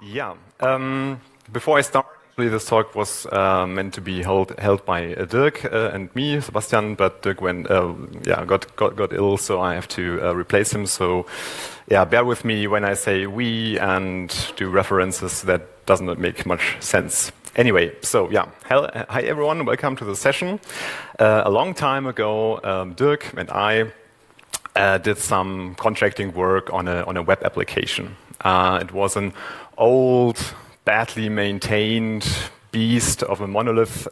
Yeah. Before I start, actually, this talk was meant to be held by Dirk and me, Sebastian, but Dirk got ill, so I have to replace him. So, yeah, bear with me when I say we and do references that does not make much sense. Anyway, so yeah, hi everyone, welcome to the session. A long time ago, Dirk and I did some contracting work on a web application. It was an old, badly maintained beast of a monolith,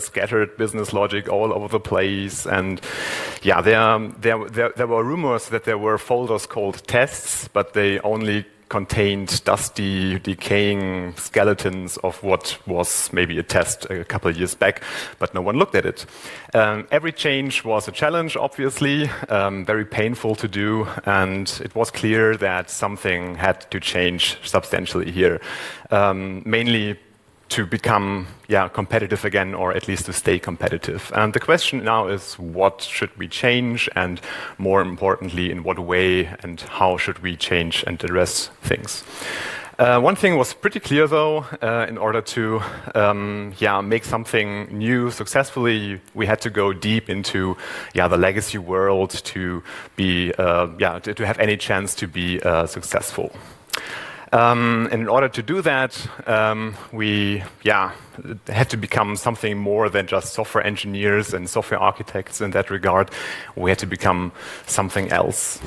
scattered business logic all over the place, and yeah, there were rumors that there were folders called tests, but they only contained dusty, decaying skeletons of what was maybe a test a couple of years back, but no one looked at it. Every change was a challenge, obviously, very painful to do, and it was clear that something had to change substantially here, mainly to become competitive again, or at least to stay competitive. And the question now is, what should we change, and more importantly, in what way and how should we change and address things? One thing was pretty clear, though. In order to make something new successfully, we had to go deep into the legacy world to be to have any chance to be successful. And in order to do that, we had to become something more than just software engineers and software architects in that regard. We had to become something else.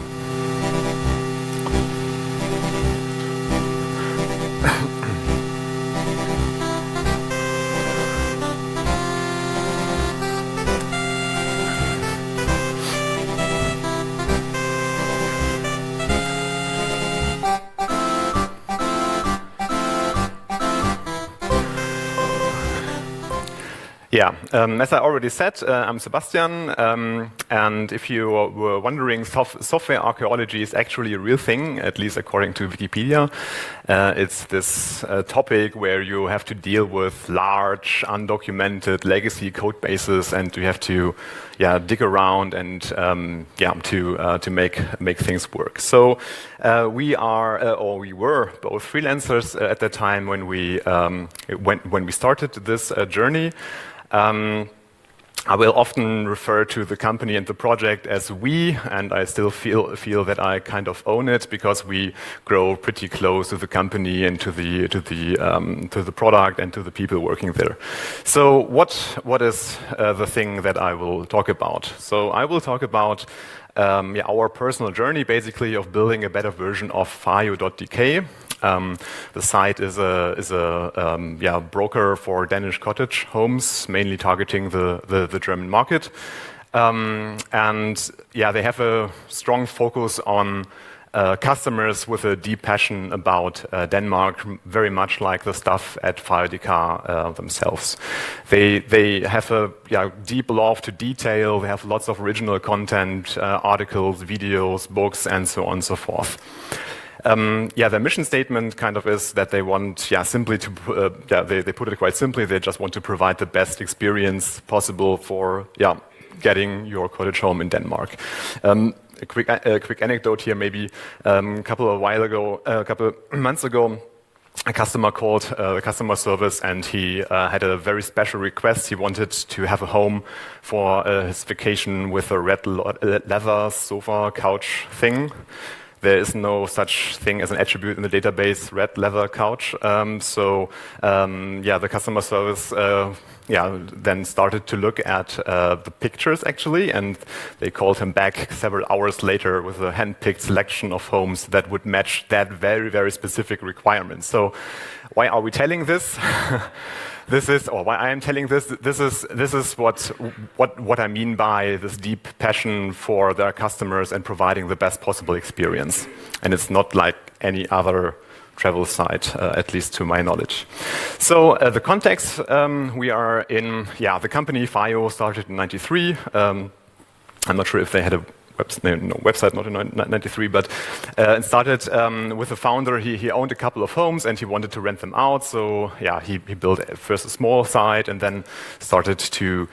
As I already said, I'm Sebastian, and if you were wondering, software archaeology is actually a real thing, at least according to Wikipedia. It's this topic where you have to deal with large, undocumented legacy code bases, and you have to dig around and to make things work. So we were both freelancers at the time when we started this journey. I will often refer to the company and the project as we, and I still feel that I kind of own it because we grow pretty close to the company and to the product and to the people working there. So what is the thing that I will talk about? So I will talk about our personal journey, basically, of building a better version of Fayo.dk. The site is a broker for Danish cottage homes, mainly targeting the German market, and they have a strong focus on customers with a deep passion about Denmark, very much like the stuff at Fayo.dk themselves. They have a deep love to detail. They have lots of original content, articles, videos, books, and so on and so forth. Their mission statement kind of is that they want, simply to, they put it quite simply, they just want to provide the best experience possible for, getting your cottage home in Denmark. A quick anecdote here, maybe a couple months ago, a customer called the customer service, and he had a very special request. He wanted to have a home for his vacation with a red leather sofa couch thing. There is no such thing as an attribute in the database, red leather couch. The customer service then started to look at the pictures, actually, and they called him back several hours later with a hand-picked selection of homes that would match that very, very specific requirement. So why are we telling this? Why I am telling this. This is what I mean by this deep passion for their customers and providing the best possible experience. And it's not like any other travel site, at least to my knowledge. So the context we are in, the company Fayo started in '93. I'm not sure if they had a website, not in 1993, but it started with the founder. He owned a couple of homes and he wanted to rent them out. So yeah, he built first a small site and then started to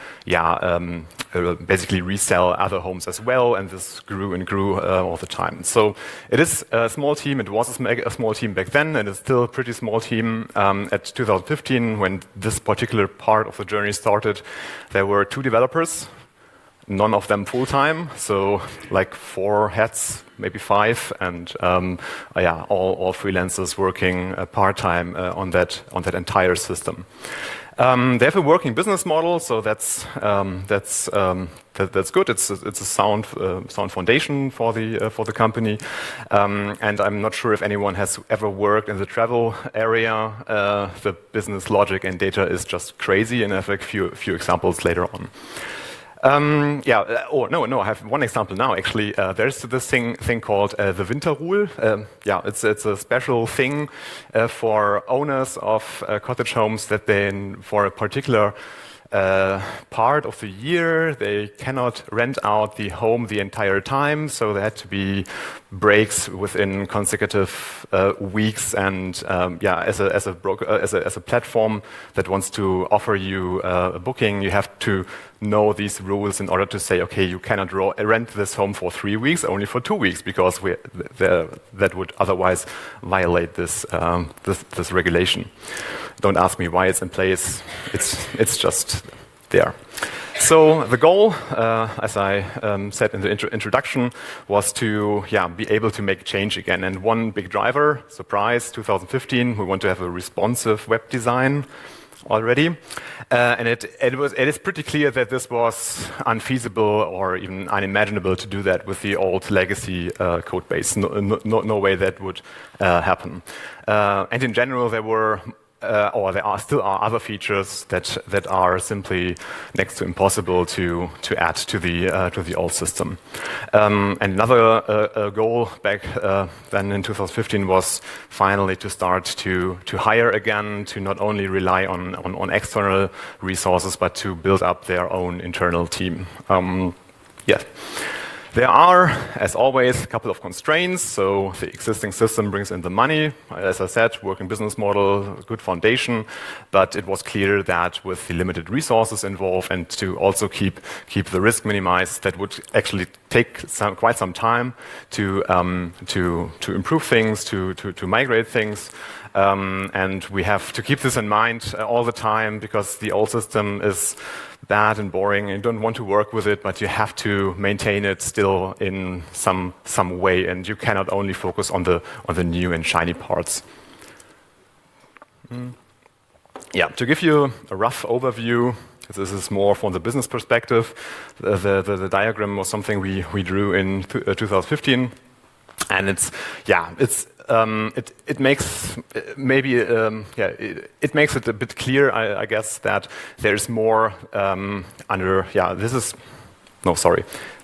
basically resell other homes as well. And this grew and grew all the time. So it is a small team. It was a small team back then, and it's still a pretty small team. At 2015, when this particular part of the journey started, there were 2 developers. None of them full-time, so like 4 heads, maybe 5, and all freelancers working part-time on that entire system. They have a working business model, so that's good. It's a sound foundation for the company, and I'm not sure if anyone has ever worked in the travel area. The business logic and data is just crazy, and I have a few examples later on. I have one example now, actually. There's this thing called the winter rule. It's a special thing for owners of cottage homes that for a particular part of the year, they cannot rent out the home the entire time, so there had to be breaks within consecutive weeks. And as a platform that wants to offer you a booking, you have to know these rules in order to say, okay, you cannot rent this home for 3 weeks, only for 2 weeks, because that would otherwise violate this regulation. Don't ask me why it's in place. It's just there. So the goal, as I said in the introduction, was to be able to make change again. And one big driver, surprise, 2015, we want to have a responsive web design already. And it is pretty clear that this was unfeasible or even unimaginable to do that with the old legacy code base. No way that would happen. And in general, there still are other features that are simply next to impossible to add to the old system. And another goal back then in 2015 was finally to start to hire again, to not only rely on external resources, but to build up their own internal team. There are, as always, a couple of constraints. So the existing system brings in the money. As I said, working business model, good foundation. But it was clear that with the limited resources involved and to also keep the risk minimized, that would actually take quite some time to improve things, to migrate things. And we have to keep this in mind all the time, because the old system is bad and boring and you don't want to work with it, but you have to maintain it still in some way, and you cannot only focus on the new and shiny parts. To give you a rough overview, this is more from the business perspective. The diagram was something we drew in 2015, and it makes it a bit clear, I guess, that there's more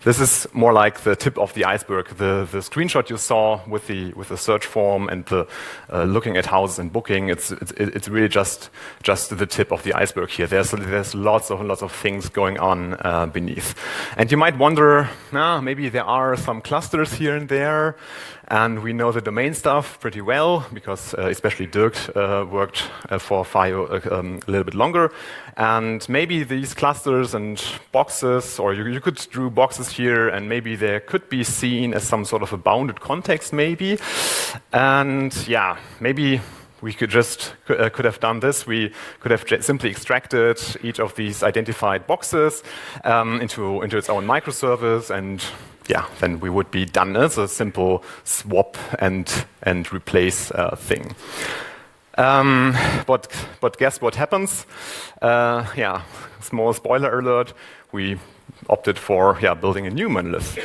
This is more like the tip of the iceberg. The screenshot you saw with the search form and the looking at houses and booking, it's really just the tip of the iceberg here. There's lots of things going on beneath. And you might wonder, maybe there are some clusters here and there, and we know the domain stuff pretty well because especially Dirk worked for FIO a little bit longer. And maybe these clusters and boxes, or you could draw boxes here, and maybe they could be seen as some sort of a bounded context, maybe. And maybe we could have done this. We could have simply extracted each of these identified boxes into its own microservice, and then we would be done. It's a simple swap and replace thing. But guess what happens? Small spoiler alert. We opted for building a new monolith,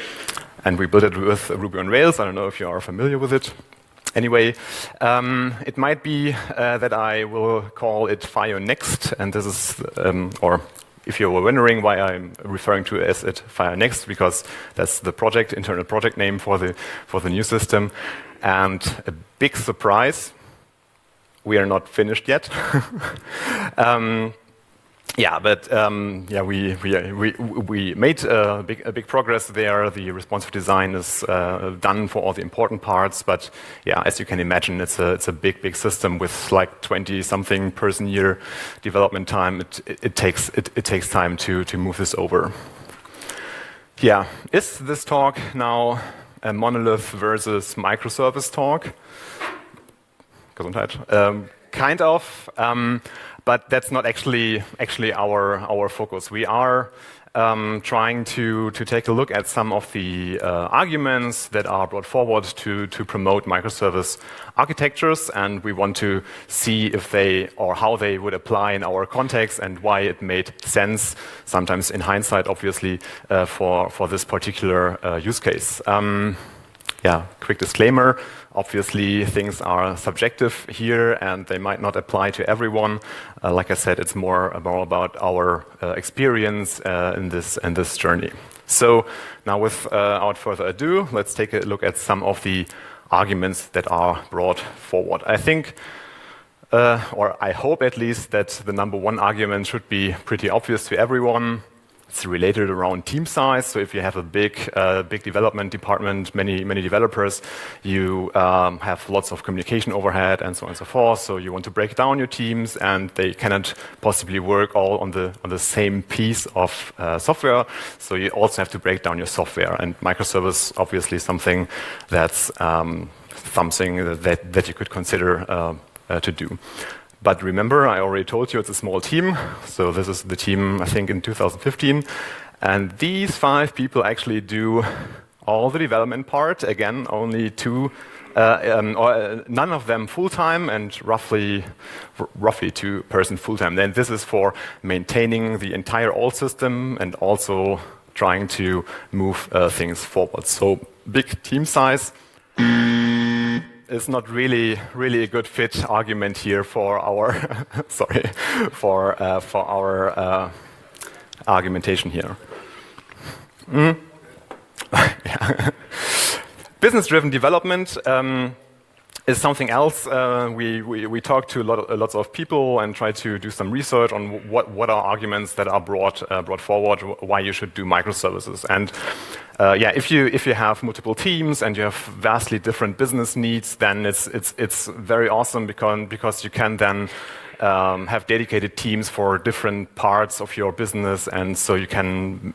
and we built it with Ruby on Rails. I don't know if you are familiar with it. Anyway, it might be that I will call it FIO Next, and this is or if you were wondering why I'm referring to it as FIO Next, because that's the internal project name for the new system. And a big surprise, we are not finished yet. yeah, but yeah, we made a big progress there. The responsive design is done for all the important parts, but yeah, as you can imagine, it's a big system with like 20-something person year development time. It takes time to move this over. Yeah, is this talk now a monolith versus microservice talk? Gesundheit. Kind of. But that's not actually our focus. We are trying to take a look at some of the arguments that are brought forward to promote microservice architectures, and we want to see if they or how they would apply in our context and why it made sense, sometimes in hindsight, obviously, for this particular use case. Yeah, quick disclaimer. Obviously, things are subjective here, and they might not apply to everyone. Like I said, it's more about our experience in this journey. So now, without further ado, let's take a look at some of the arguments that are brought forward. I think, or I hope at least, that the number one argument should be pretty obvious to everyone. It's related around team size. So if you have a big development department, many developers, you have lots of communication overhead and so on and so forth. So you want to break down your teams, and they cannot possibly work all on the same piece of software. So you also have to break down your software. And microservice, obviously, something that's something that you could consider to do. But remember, I already told you it's a small team. So this is the team, I think, in 2015. And these 5 people actually do all the development part. Again, only 2, or none of them full-time, and roughly 2 full-time. Then this is for maintaining the entire old system and also trying to move things forward. So big team size is not really a good fit argument here for our for our argumentation here. Yeah. Business-driven development is something else. We talk to lots of people and try to do some research on what are arguments that are brought forward, why you should do microservices. And yeah, if you have multiple teams and you have vastly different business needs, then it's very awesome because you can then have dedicated teams for different parts of your business, and so you can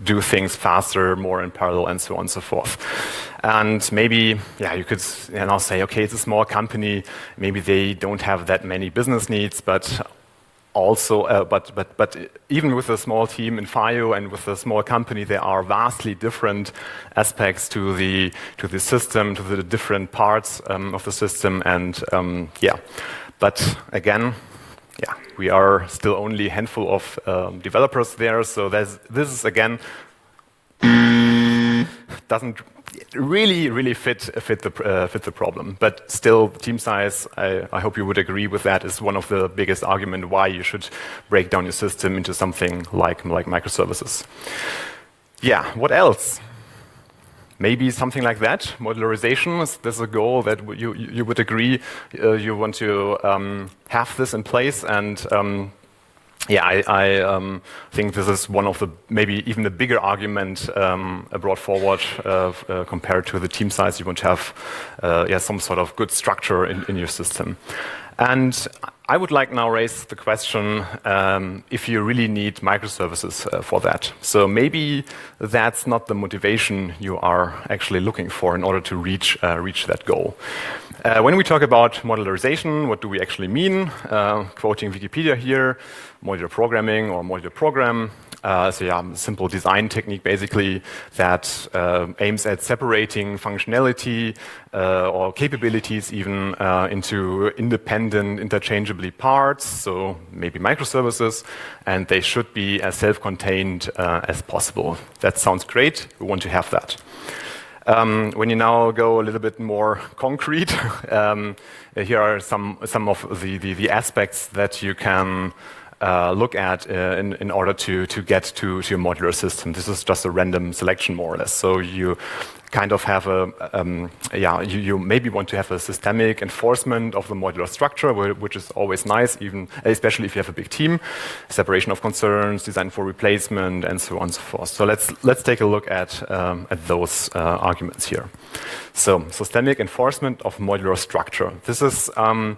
do things faster, more in parallel, and so on and so forth. And maybe you could now say, okay, it's a small company, maybe they don't have that many business needs, but also, but even with a small team in FIO and with a small company, there are vastly different aspects to the system, to the different parts of the system, and But again, we are still only a handful of developers there, so this is again doesn't really fit the problem. But still, team size, I hope you would agree with that, is one of the biggest arguments why you should break down your system into something like microservices. Yeah, what else? Maybe something like that. Modularization, is this a goal that you would agree you want to have this in place? And I think this is one of the, maybe even a bigger argument brought forward compared to the team size. You want to have some sort of good structure in your system. And I would like now raise the question if you really need microservices for that. So maybe that's not the motivation you are actually looking for in order to reach that goal. When we talk about modularization, what do we actually mean? Quoting Wikipedia here, modular programming or modular program. Simple design technique basically that aims at separating functionality or capabilities even into independent, interchangeably parts, so maybe microservices, and they should be as self-contained as possible. That sounds great. We want to have that. When you now go a little bit more concrete, here are some of the aspects that you can look at in order to get to your modular system. This is just a random selection, more or less. So you kind of have you maybe want to have a systemic enforcement of the modular structure, which is always nice, even especially if you have a big team, separation of concerns, design for replacement, and so on and so forth. So let's take a look at those arguments here. So systemic enforcement of modular structure. This is in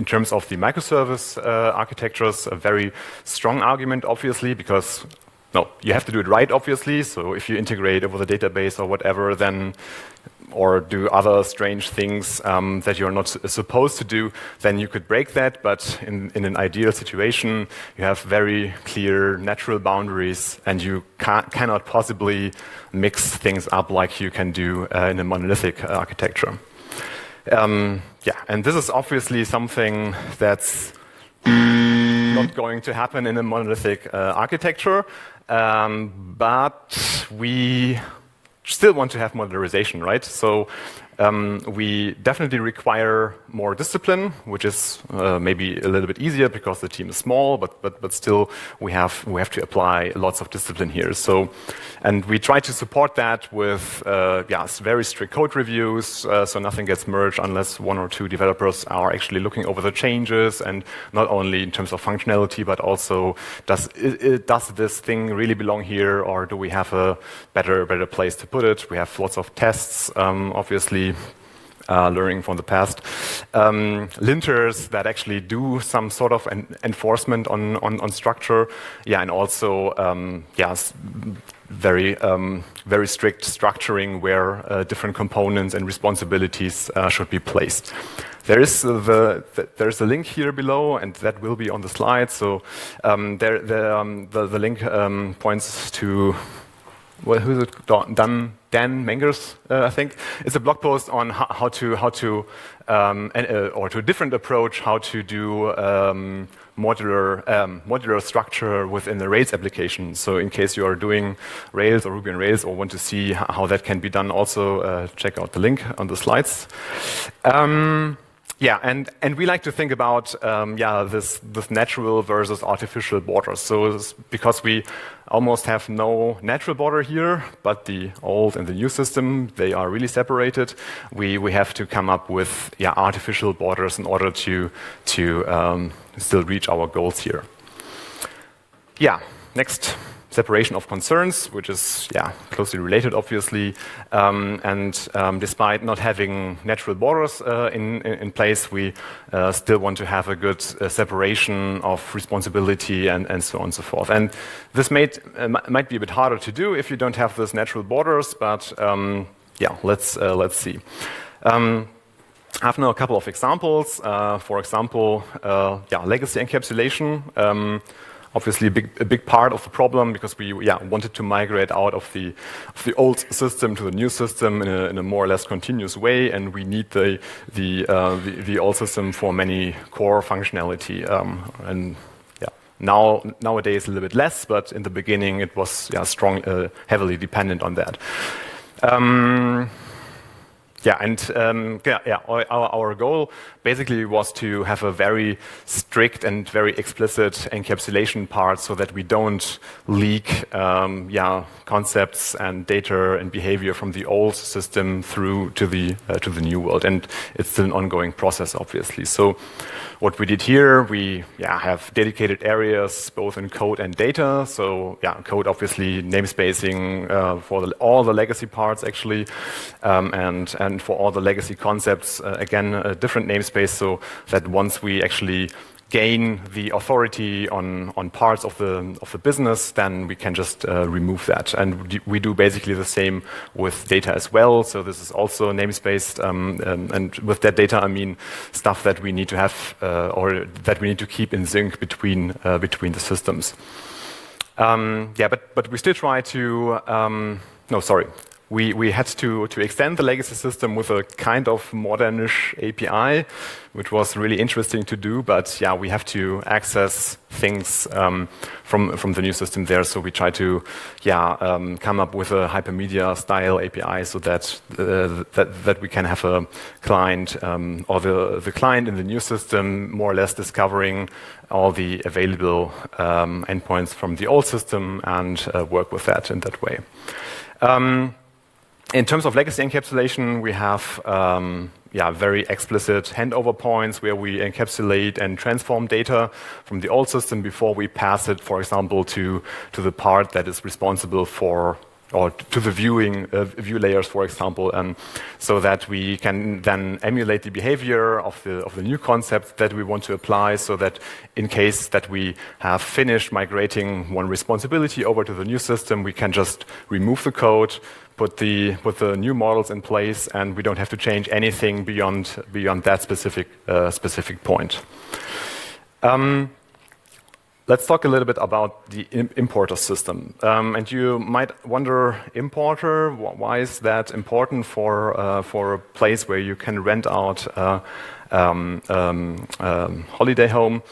terms of the microservice architectures, a very strong argument, obviously, because you have to do it right, obviously. So if you integrate over the database or whatever, then or do other strange things that you're not supposed to do, then you could break that. But in an ideal situation, you have very clear natural boundaries, and you cannot possibly mix things up like you can do in a monolithic architecture. And this is obviously something that's not going to happen in a monolithic architecture, but we still want to have modularization, right? So we definitely require more discipline, which is maybe a little bit easier because the team is small, but still we have to apply lots of discipline here. So, and we try to support that with very strict code reviews, so nothing gets merged unless one or two developers are actually looking over the changes, and not only in terms of functionality, but also does this thing really belong here, or do we have a better place to put it? We have lots of tests, obviously. Learning from the past, linters that actually do some sort of enforcement on structure, and also very strict structuring where different components and responsibilities should be placed. There's a link here below, and that will be on the slide. So the link points to. Well, who's it? Dan Mengers, I think. It's a blog post on how to or to a different approach how to do modular structure within the Rails application. So in case you are doing Rails or Ruby on Rails or want to see how that can be done, also check out the link on the slides. And we like to think about this natural versus artificial borders. So because we almost have no natural border here, but the old and the new system, they are really separated. We have to come up with artificial borders in order to still reach our goals here. Next. Separation of concerns, which is closely related, obviously, and despite not having natural borders in place, we still want to have a good separation of responsibility and so on and so forth. And this might be a bit harder to do if you don't have those natural borders, but let's see. I have now a couple of examples. For example, legacy encapsulation. Obviously, a big part of the problem, because we wanted to migrate out of the old system to the new system in a more or less continuous way, and we need the old system for many core functionality. Nowadays a little bit less, but in the beginning it was heavily dependent on that. Our goal basically was to have a very strict and very explicit encapsulation part, so that we don't leak concepts and data and behavior from the old system through to the new world. And it's still an ongoing process, obviously. So what we did here, we have dedicated areas both in code and data. So code, obviously, namespacing for all the legacy parts, actually, and for all the legacy concepts, again, a different namespace, so that once we actually gain the authority on parts of the business, then we can just remove that. And we do basically the same with data as well. So this is also namespaced, and with that data, I mean stuff that we need to have or that we need to keep in sync between the systems. But we still try to. we had to extend the legacy system with a kind of modernish API, which was really interesting to do. But yeah, we have to access things from the new system there. So we try to come up with a hypermedia style API so that that we can have a client or the client in the new system more or less discovering all the available endpoints from the old system and work with that in that way. In terms of legacy encapsulation, we have very explicit handover points where we encapsulate and transform data from the old system before we pass it, for example, to the part that is responsible for, or to the view layers, for example, so that we can then emulate the behavior of the new concept that we want to apply, so that in case that we have finished migrating one responsibility over to the new system, we can just remove the code, put the new models in place, and we don't have to change anything beyond that specific point. Let's talk a little bit about the importer system. And you might wonder, importer, why is that important for a place where you can rent out holiday home?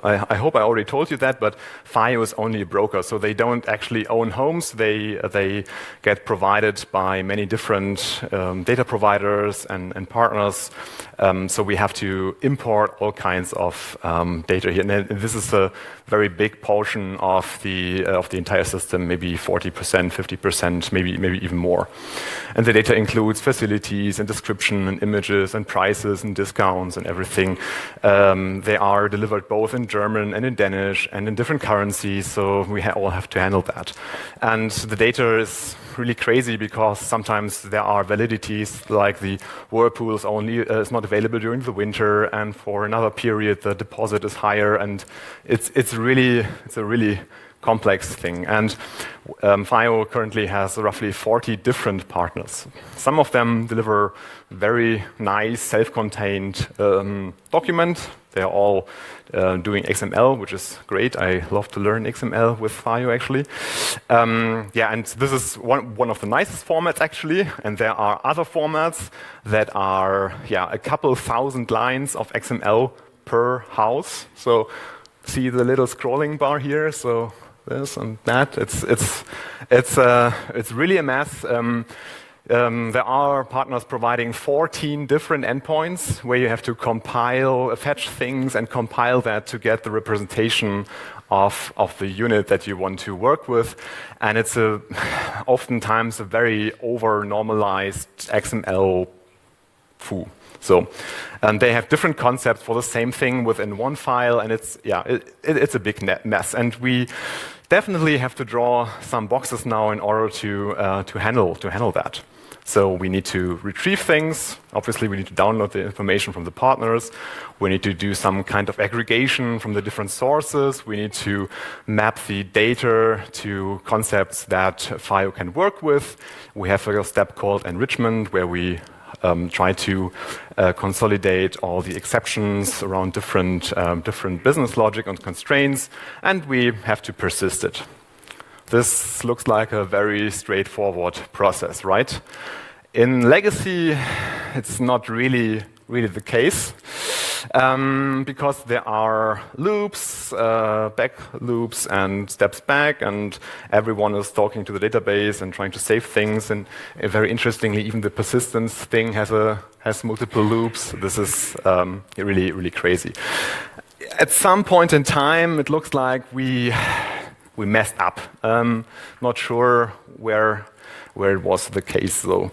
I hope I already told you that, but FIO is only a broker, so they don't actually own homes. They get provided by many different data providers and partners. So we have to import all kinds of data here. And this is a very big portion of the entire system, maybe 40%, 50%, maybe even more. And the data includes facilities and description and images and prices and discounts and everything. They are delivered both in German and in Danish and in different currencies, so we all have to handle that. And the data is really crazy because sometimes there are validities like the whirlpool is not available during the winter, and for another period the deposit is higher, and it's a really complex thing. And FIO currently has roughly 40 different partners. Some of them deliver very nice self-contained document. They're all doing XML, which is great. I love to learn XML with FIO, actually. And this is one of the nicest formats, actually. And there are other formats that are a couple thousand lines of XML per house. So see the little scrolling bar here. So this and that. It's really a mess. There are partners providing 14 different endpoints where you have to fetch things and compile that to get the representation of the unit that you want to work with. And it's oftentimes a very over-normalized XML foo. So they have different concepts for the same thing within one file, and it's a big mess. And we definitely have to draw some boxes now in order to handle that. So we need to retrieve things. Obviously, we need to download the information from the partners. We need to do some kind of aggregation from the different sources. We need to map the data to concepts that FIO can work with. We have a step called enrichment, where we try to consolidate all the exceptions around different business logic and constraints, and we have to persist it. This looks like a very straightforward process, right? In legacy, it's not really the case, because there are loops, back loops and steps back, and everyone is talking to the database and trying to save things. And very interestingly, even the persistence thing has multiple loops. This is really crazy. At some point in time, it looks like we messed up. Not sure where it was the case though.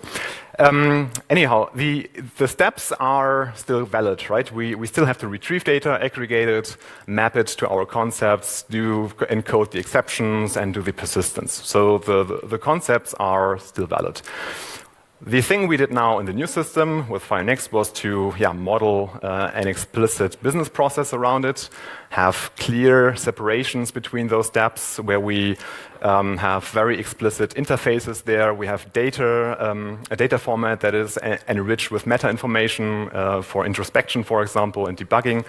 Anyhow, the steps are still valid, right? We still have to retrieve data, aggregate it, map it to our concepts, encode the exceptions, and do the persistence. So the concepts are still valid. The thing we did now in the new system with FIO Next was to model an explicit business process around it. have clear separations between those steps, where we have very explicit interfaces there. We have a data format that is enriched with meta information for introspection, for example, and debugging.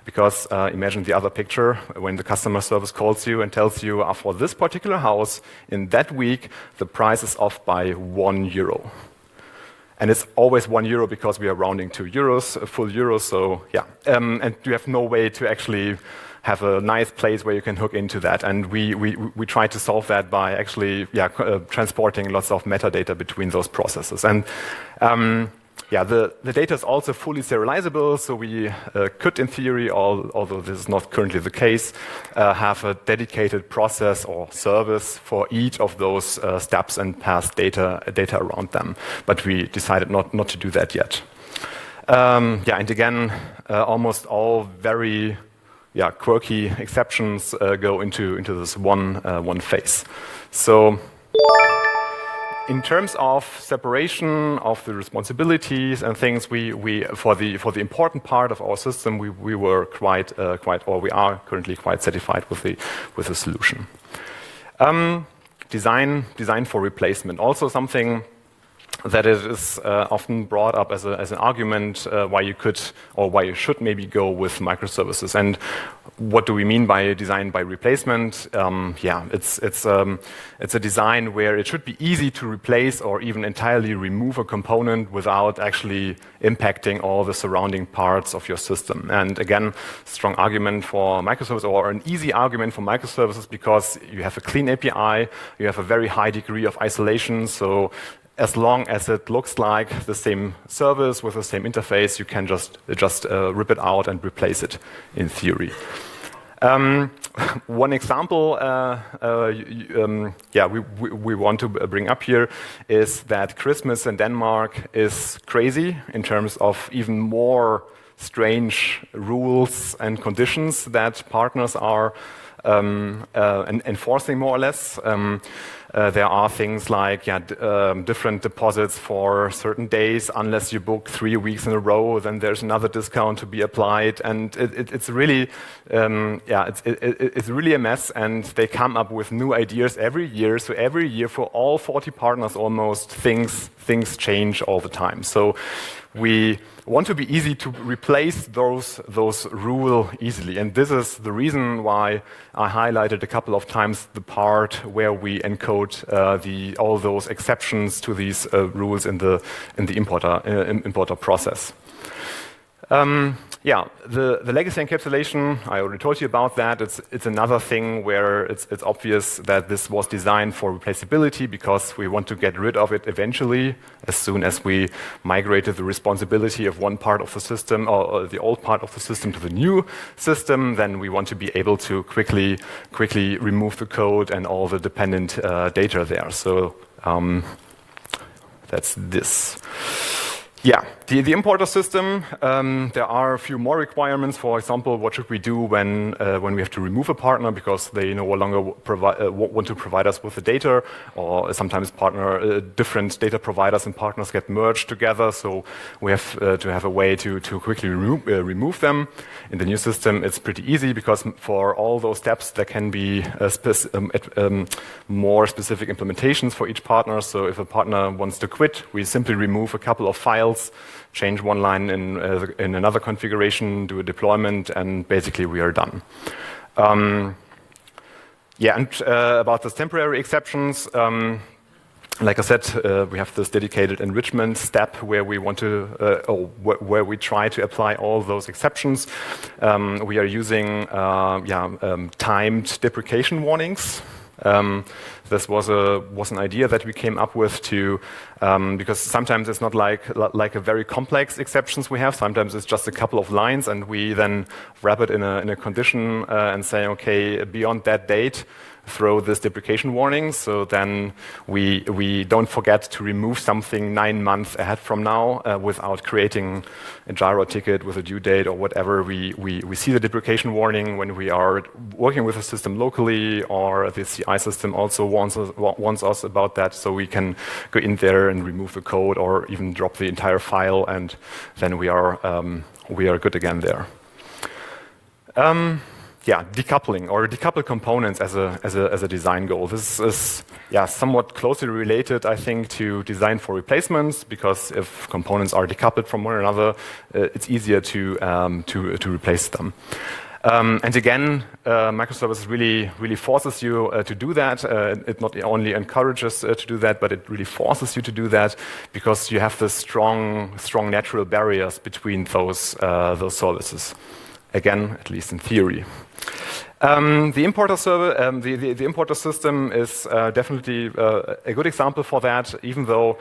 Because imagine the other picture when the customer service calls you and tells you, for this particular house in that week, the price is off by €1. And it's always €1 because we are rounding to euros, full euros. So yeah, and you have no way to actually have a nice place where you can hook into that. And we try to solve that by actually transporting lots of metadata between those processes. And the data is also fully serializable, so we could, in theory, although this is not currently the case, have a dedicated process or service for each of those steps and pass data around them. But we decided not to do that yet. And again, almost all very quirky exceptions go into this one phase. So in terms of separation of the responsibilities and things, we for the important part of our system, we were we are currently quite satisfied with the solution. Design for replacement, also something that is often brought up as an argument why you could or why you should maybe go with microservices. And what do we mean by design by replacement? It's a design where it should be easy to replace or even entirely remove a component without actually impacting all the surrounding parts of your system. And again, strong argument for microservices, or an easy argument for microservices, because you have a clean API, you have a very high degree of isolation. So as long as it looks like the same service with the same interface, you can just rip it out and replace it in theory. One example we want to bring up here is that Christmas in Denmark is crazy in terms of even more strange rules and conditions that partners are enforcing, more or less. There are things like different deposits for certain days. Unless you book 3 weeks in a row, then there's another discount to be applied, and it's really it's really a mess. And they come up with new ideas every year. So every year, for all 40 partners, almost things change all the time. So we want to be easy to replace those rules easily, and this is the reason why I highlighted a couple of times the part where we encode all those exceptions to these rules in the importer process. The legacy encapsulation, I already told you about that. It's another thing where it's obvious that this was designed for replaceability, because we want to get rid of it eventually. As soon as we migrated the responsibility of one part of the system, or the old part of the system, to the new system, then we want to be able to quickly remove the code and all the dependent data there. So that's this. Yeah, the importer system, there are a few more requirements. For example, what should we do when we have to remove a partner because they no longer want to provide us with the data, or sometimes different data providers and partners get merged together, so we have to have a way to quickly remove them. In the new system, it's pretty easy, because for all those steps, there can be more specific implementations for each partner. So if a partner wants to quit, we simply remove a couple of files, change one line in another configuration, do a deployment, and basically we are done. About those temporary exceptions, like I said, we have this dedicated enrichment step where we want to, where we try to apply all those exceptions. We are using timed deprecation warnings. This was an idea that we came up with because sometimes it's not like a very complex exceptions we have. Sometimes it's just a couple of lines, and we then wrap it in a condition and say, okay, beyond that date, throw this deprecation warning. So then we don't forget to remove something 9 months ahead from now without creating a Jira ticket with a due date or whatever. We see the deprecation warning when we are working with a system locally, or the CI system also warns us about that, so we can go in there and remove the code or even drop the entire file, and then we are good again there. decoupling or decouple components as a design goal. This is somewhat closely related, I think, to design for replacements, because if components are decoupled from one another, it's easier to replace them. And again, microservices really forces you to do that. It not only encourages to do that, but it really forces you to do that, because you have the strong natural barriers between those services. Again, at least in theory. The importer the importer system is definitely a good example for that, even though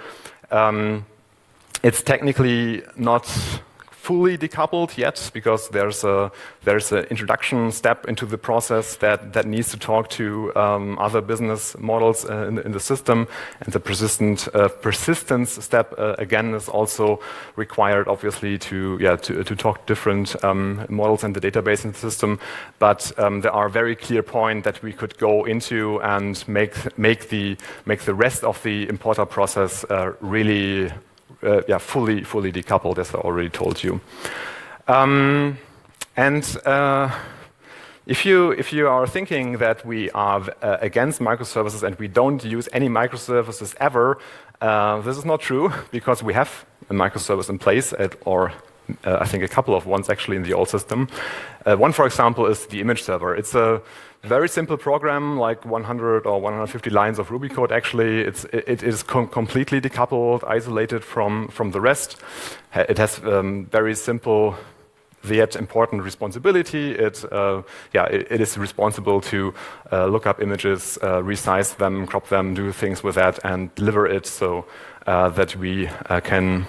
it's technically not fully decoupled yet, because there's an introduction step into the process that needs to talk to other business models in the system, and the persistence step again is also required, obviously, to talk different models in the database in the system. But there are very clear points that we could go into and make the rest of the importer process really fully decoupled, as I already told you. If you are thinking that we are against microservices and we don't use any microservices ever, this is not true, because we have a microservice in place, I think a couple of ones actually in the old system. One, for example, is the image server. It's a very simple program, like 100 or 150 lines of Ruby code. Actually, it is completely decoupled, isolated from the rest. It has very simple yet important responsibility. It is responsible to look up images, resize them, crop them, do things with that, and deliver it so that we can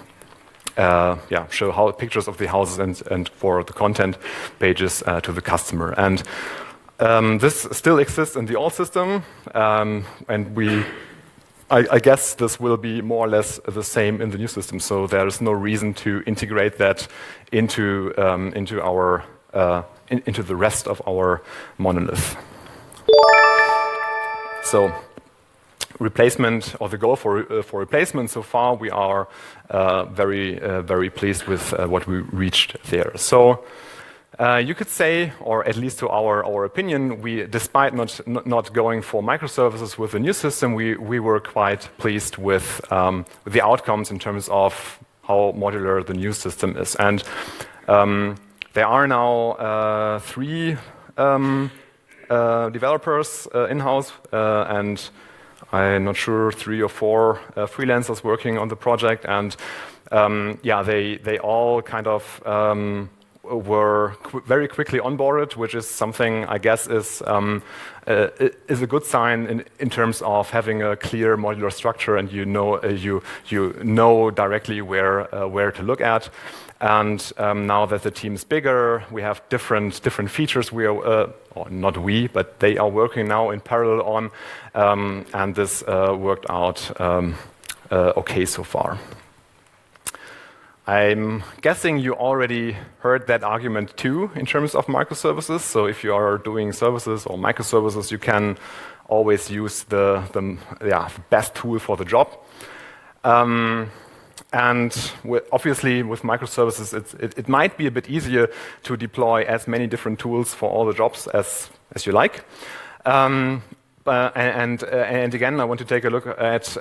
show pictures of the houses and for the content pages to the customer. And this still exists in the old system, and I guess this will be more or less the same in the new system. So there is no reason to integrate that into the rest of our monolith. So replacement, or the goal for replacement so far, we are very pleased with what we reached there. So you could say, or at least to our opinion, despite not going for microservices with the new system, we were quite pleased with the outcomes in terms of how modular the new system is. And there are now 3 developers in-house, and I'm not sure, 3 or 4 freelancers working on the project, and they all kind of were very quickly onboarded, which is something I guess is a good sign in terms of having a clear modular structure, and you know directly where to look at. And now that the team is bigger, we have different features. We are, or not we, but they are working now in parallel on, and this worked out okay so far. I'm guessing you already heard that argument too in terms of microservices. So if you are doing services or microservices, you can always use the best tool for the job. And obviously with microservices, it might be a bit easier to deploy as many different tools for all the jobs as you like. And again, I want to take a look at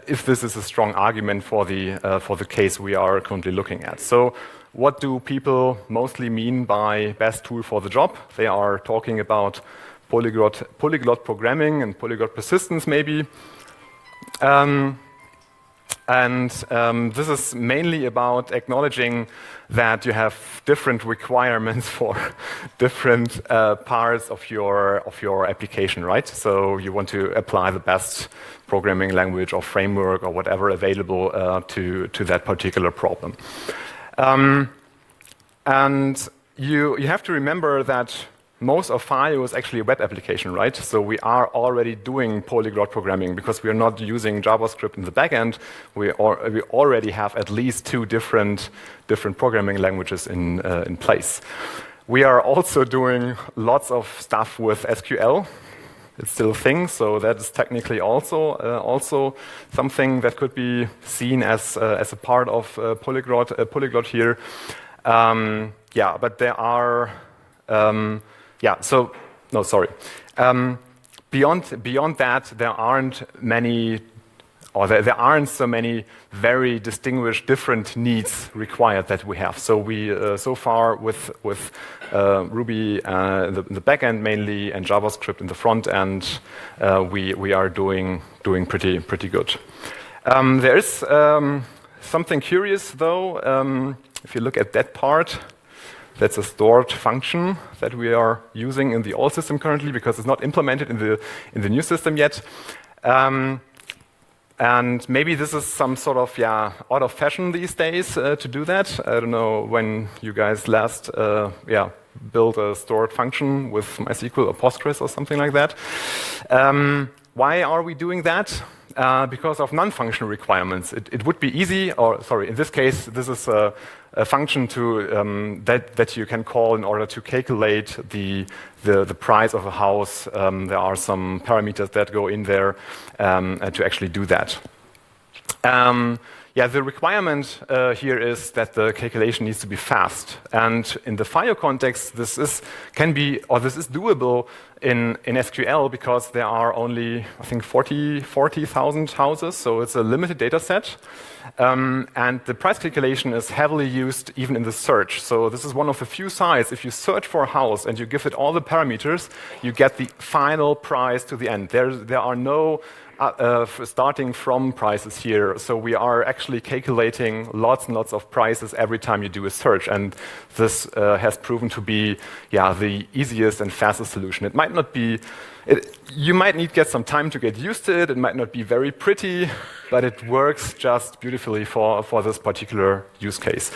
if this is a strong argument for the case we are currently looking at. So what do people mostly mean by best tool for the job? They are talking about polyglot programming and polyglot persistence maybe. This is mainly about acknowledging that you have different requirements for different parts of your application, right? So you want to apply the best programming language or framework or whatever available to that particular problem. And you have to remember that most of FIO is actually a web application, right? So we are already doing polyglot programming because we are not using JavaScript in the backend. We already have at least 2 different programming languages in place. We are also doing lots of stuff with SQL. It's still a thing, so that is technically also something that could be seen as a part of polyglot here. But there are yeah, so, no, sorry. Beyond that, there aren't many, or there aren't so many very distinguished different needs required that we have. So we, so far with Ruby in the back end mainly, and JavaScript in the front end, we are doing pretty good. There is something curious though. If you look at that part, that's a stored function that we are using in the old system currently because it's not implemented in the new system yet. And maybe this is some sort of out of fashion these days to do that. I don't know when you guys last built a stored function with MySQL or Postgres or something like that. Why are we doing that? Because of non-functional requirements. It would be easy, or sorry, in this case, this is a function to that you can call in order to calculate the price of a house. There are some parameters that go in there to actually do that. The requirement here is that the calculation needs to be fast, and in the FIO context, this is doable in SQL because there are only, I think, 40,000 houses, so it's a limited data set. And the price calculation is heavily used even in the search. So this is one of the few sites, if you search for a house and you give it all the parameters, you get the final price to the end. There are no starting from prices here. So we are actually calculating lots and lots of prices every time you do a search. And this has proven to be the easiest and fastest solution. It might not be, you might need to get some time to get used to it. It might not be very pretty, but it works just beautifully for this particular use case.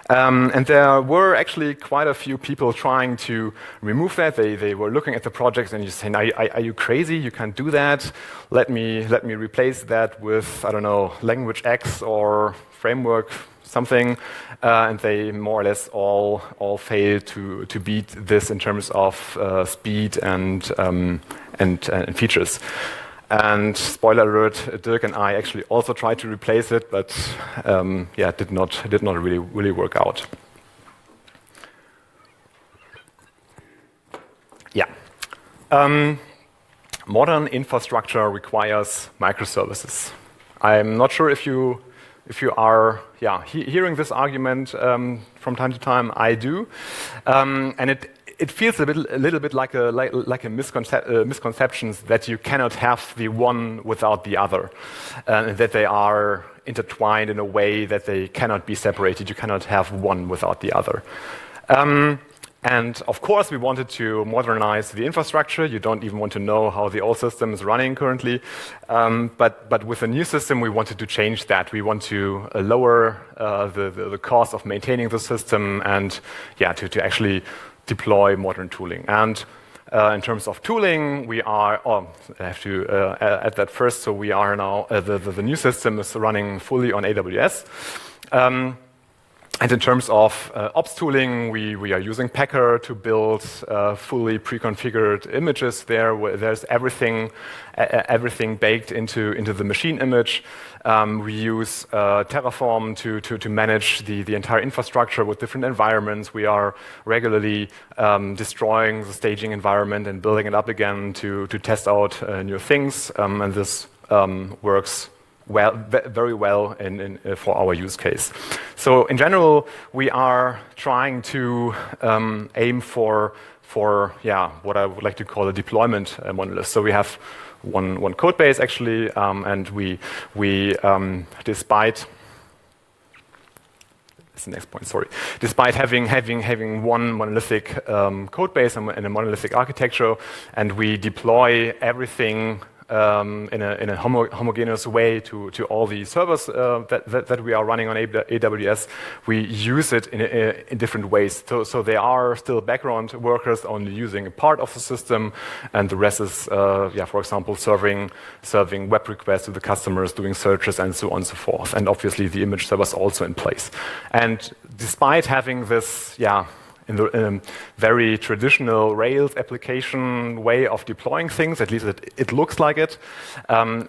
And there were actually quite a few people trying to remove that. They were looking at the project and you say, are you crazy? You can't do that. Let me replace that with, I don't know, language X or framework something. And they more or less all failed to beat this in terms of speed and features. And spoiler alert, Dirk and I actually also tried to replace it, but did not really work out. Modern infrastructure requires microservices. I'm not sure if you are hearing this argument from time to time. I do, and it feels a little bit like a misconception that you cannot have the one without the other, and that they are intertwined in a way that they cannot be separated. You cannot have one without the other. And of course, we wanted to modernize the infrastructure. You don't even want to know how the old system is running currently. But with the new system, we wanted to change that. We want to lower the cost of maintaining the system and to actually deploy modern tooling. And in terms of tooling, we are, I have to add that first, so we are now, the new system is running fully on AWS. And in terms of ops tooling, we are using Packer to build fully pre-configured images there, where there's everything baked into the machine image. We use Terraform to manage the entire infrastructure with different environments. We are regularly destroying the staging environment and building it up again to test out new things. And this works very well for our use case. So in general, we are trying to aim for what I would like to call a deployment monolith. So we have one code base actually, and we despite that's the next point. Sorry. Despite having one monolithic code base and a monolithic architecture, and we deploy everything in a homogeneous way to all the servers that we are running on AWS, we use it in different ways. So there are still background workers only using a part of the system, and the rest is, for example, serving web requests to the customers, doing searches, and so on and so forth. And obviously, the image server is also in place. And despite having this, the very traditional Rails application way of deploying things, at least it looks like it,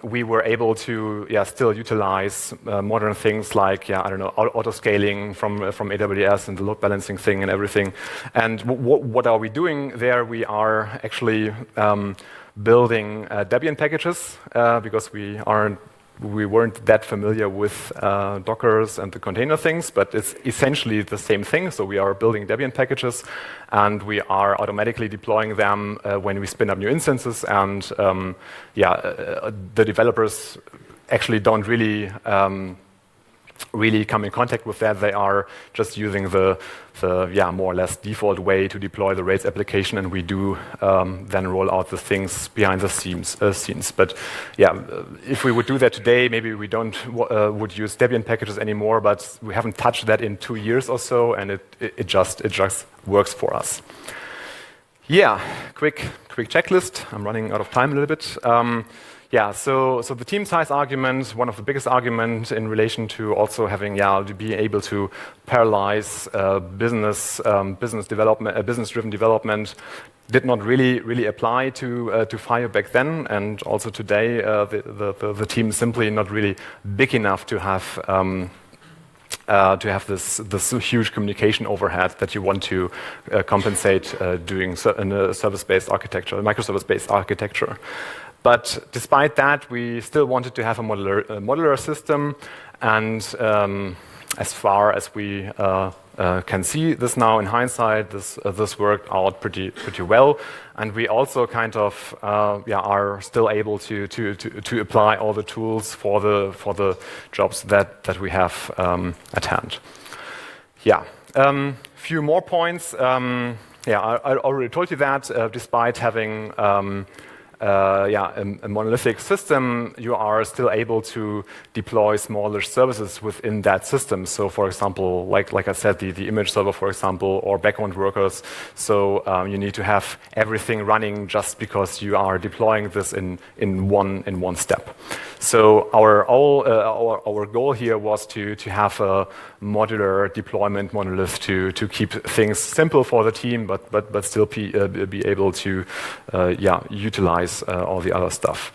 we were able to still utilize modern things like I don't know, auto scaling from AWS and the load balancing thing and everything. And what are we doing there? We are actually building Debian packages because we weren't that familiar with Dockers and the container things, but it's essentially the same thing. So we are building Debian packages, and we are automatically deploying them when we spin up new instances. And the developers actually don't really come in contact with that. They are just using the more or less default way to deploy the Rails application, and we do then roll out the things behind the scenes. But if we would do that today, maybe we don't would use Debian packages anymore. But we haven't touched that in 2 years or so, and it just works for us. Quick checklist. I'm running out of time a little bit. So the team size argument, one of the biggest arguments in relation to also having to be able to parallelize business-driven development, did not really apply to Fire back then, and also today the team is simply not really big enough to have this huge communication overhead that you want to compensate doing in a service-based architecture, a microservice-based architecture. But despite that, we still wanted to have a modular system, and as far as we can see this now in hindsight, this worked out pretty well, and we also kind of are still able to apply all the tools for the jobs that we have at hand. Few more points. I already told you that despite having a monolithic system, you are still able to deploy smaller services within that system. So, for example, like I said, the image server, for example, or background workers. So you need to have everything running just because you are deploying this in one step. So our goal here was to have a modular deployment monolith to keep things simple for the team, but still be able to utilize all the other stuff.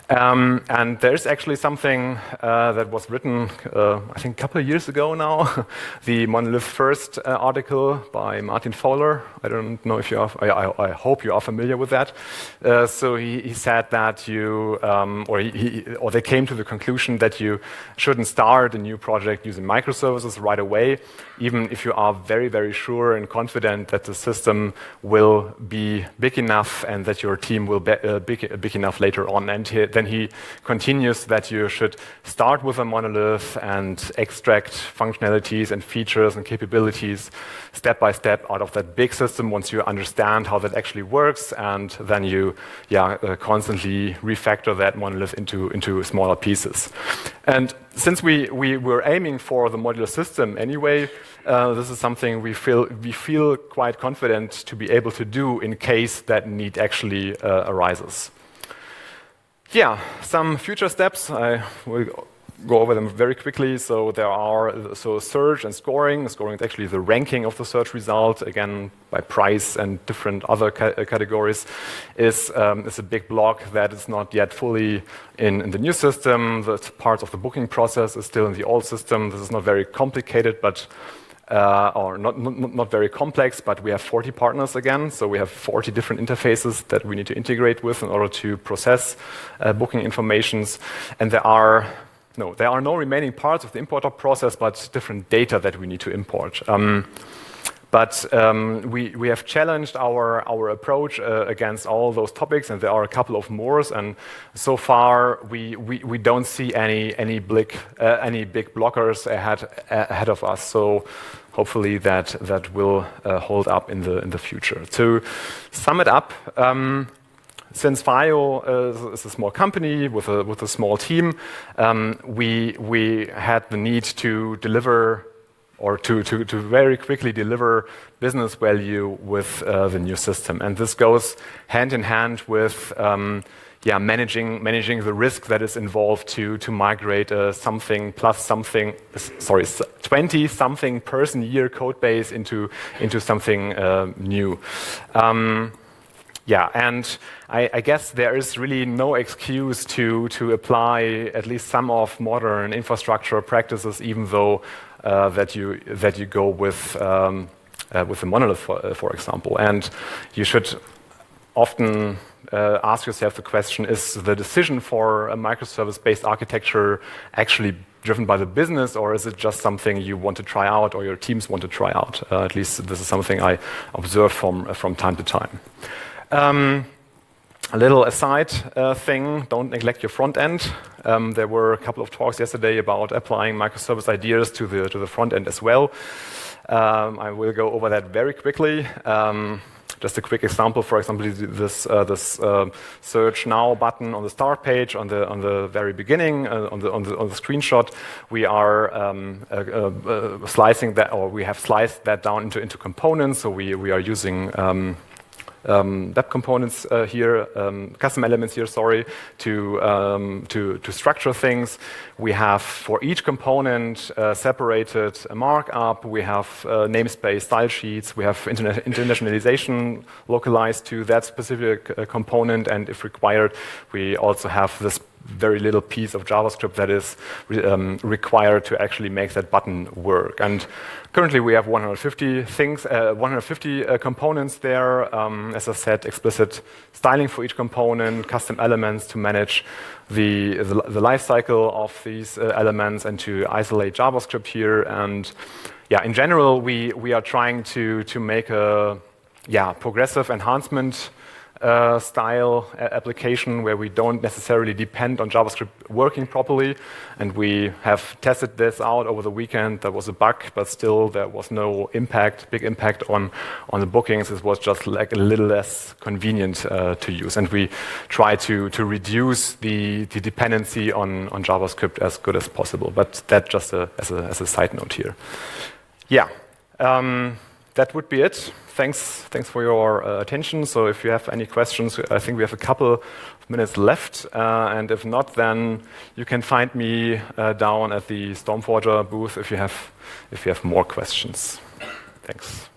And there's actually something that was written, I think, a couple of years ago now, the Monolith First article by Martin Fowler. I don't know if you are, I hope you are familiar with that. So he said that or they came to the conclusion that you shouldn't start a new project using microservices right away, even if you are very, very sure and confident that the system will be big enough and that your team will be big enough later on. And then he continues that you should start with a monolith and extract functionalities and features and capabilities step by step out of that big system once you understand how that actually works, and then you constantly refactor that monolith into smaller pieces. And since we were aiming for the modular system anyway, this is something we feel quite confident to be able to do in case that need actually arises. Some future steps. I will go over them very quickly. So there are search and scoring. Scoring is actually the ranking of the search result, again by price and different other categories. Is a big block that is not yet fully in the new system. The part of the booking process is still in the old system. This is not very complicated, but or not very complex, but we have 40 partners again, so we have 40 different interfaces that we need to integrate with in order to process booking informations, and there are no remaining parts of the importer process, but different data that we need to import. But we have challenged our approach against all those topics, and there are a couple of more. And so far, we don't see any big blockers ahead of us. So hopefully that will hold up in the future. To sum it up. Since FIO is a small company with a small team, we had the need to deliver or to very quickly deliver business value with the new system. And this goes hand in hand with managing to 20-something person year code base into something new. Yeah, and I guess there is really no excuse to apply at least some of modern infrastructure practices, even though that you go with the monolith, for example. And you should often ask yourself the question: is the decision for a microservice-based architecture actually driven by the business, or is it just something you want to try out or your teams want to try out? At least this is something I observe from time to time. A little aside thing, don't neglect your front end. There were a couple of talks yesterday about applying microservice ideas to the front end as well. I will go over that very quickly. Just a quick example, for example, this search now button on the start page on the very beginning on the screenshot. We are slicing that, or we have sliced that down into components. So we are using web components here, custom elements here, sorry, to structure things. We have for each component separated a markup. We have namespace style sheets. We have internationalization localized to that specific component, and if required, we also have this very little piece of JavaScript that is required to actually make that button work. And currently we have 150 things, 150 components there. As I said, explicit styling for each component, custom elements to manage the life cycle of these elements and to isolate JavaScript here. And yeah, in general, we are trying to make a progressive enhancement style application where we don't necessarily depend on JavaScript working properly. And we have tested this out over the weekend. There was a bug, but still there was no big impact on the bookings. It was just like a little less convenient to use. And we try to reduce the dependency on JavaScript as good as possible. But that just as a side note here. Yeah. That would be it. Thanks for your attention. So if you have any questions, I think we have a couple of minutes left. And if not, then you can find me down at the Stormforger booth if you have more questions. Thanks.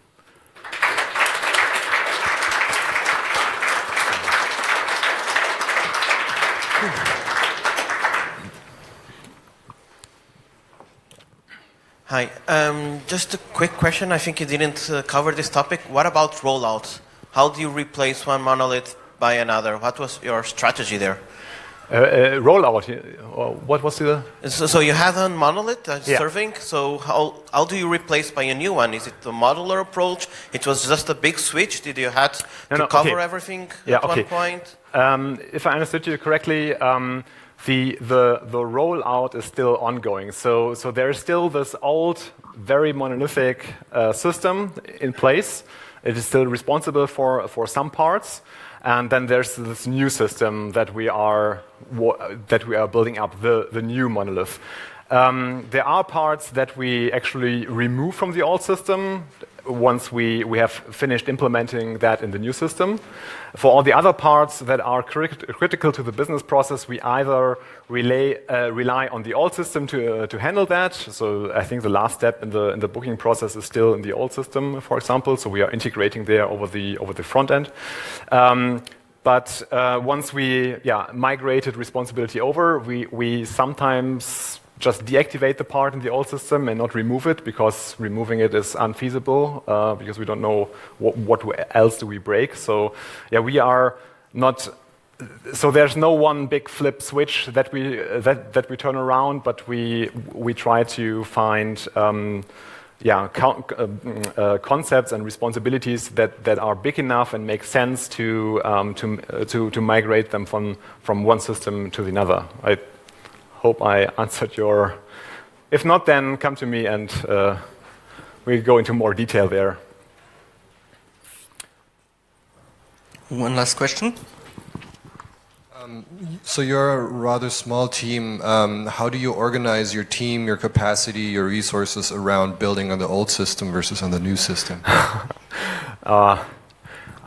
Hi, just a quick question. I think you didn't cover this topic. What about rollouts? How do you replace one monolith by another? What was your strategy there? Rollout, what was the... So you had a monolith serving, so how do you replace by a new one? Is it a modular approach? It was just a big switch? Did you have to cover everything at one point? If I understood you correctly, the rollout is still ongoing. So there is still this old, very monolithic system in place. It is still responsible for some parts. And then there's this new system that we are building up, the new monolith. There are parts that we actually remove from the old system once we have finished implementing that in the new system. For all the other parts that are critical to the business process, we either rely on the old system to handle that. So I think the last step in the booking process is still in the old system, for example. So we are integrating there over the front end. But once we migrated responsibility over, we sometimes just deactivate the part in the old system and not remove it, because removing it is unfeasible, because we don't know what else do we break. So yeah, we are not. So there's no one big flip switch that we turn around, but we try to find concepts and responsibilities that are big enough and make sense to migrate them from one system to another. I hope I answered your... If not, then come to me and we'll go into more detail there. One last question. So you're a rather small team. How do you organize your team, your capacity, your resources around building on the old system versus on the new system?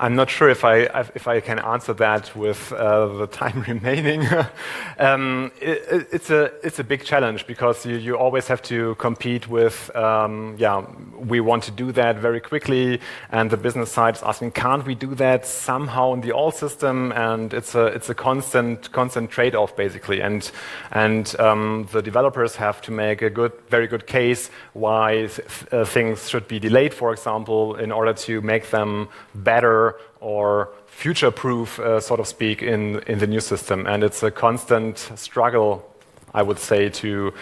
I'm not sure if I can answer that with the time remaining. It's a big challenge because you always have to compete with we want to do that very quickly, and the business side is asking, can't we do that somehow in the old system? And it's a constant trade-off basically, and the developers have to make a very good case why things should be delayed, for example, in order to make them better or future-proof, so to speak, in the new system. And it's a constant struggle, I would say, to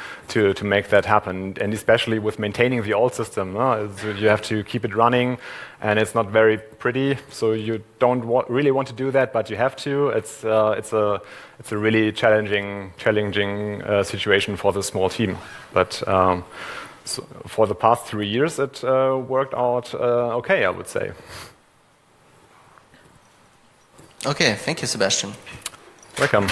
make that happen. And especially with maintaining the old system, you have to keep it running, and it's not very pretty. So you don't really want to do that, but you have to. It's a really challenging situation for the small team. But so for the past 3 years, it worked out okay, I would say. Okay, thank you, Sebastian. Welcome.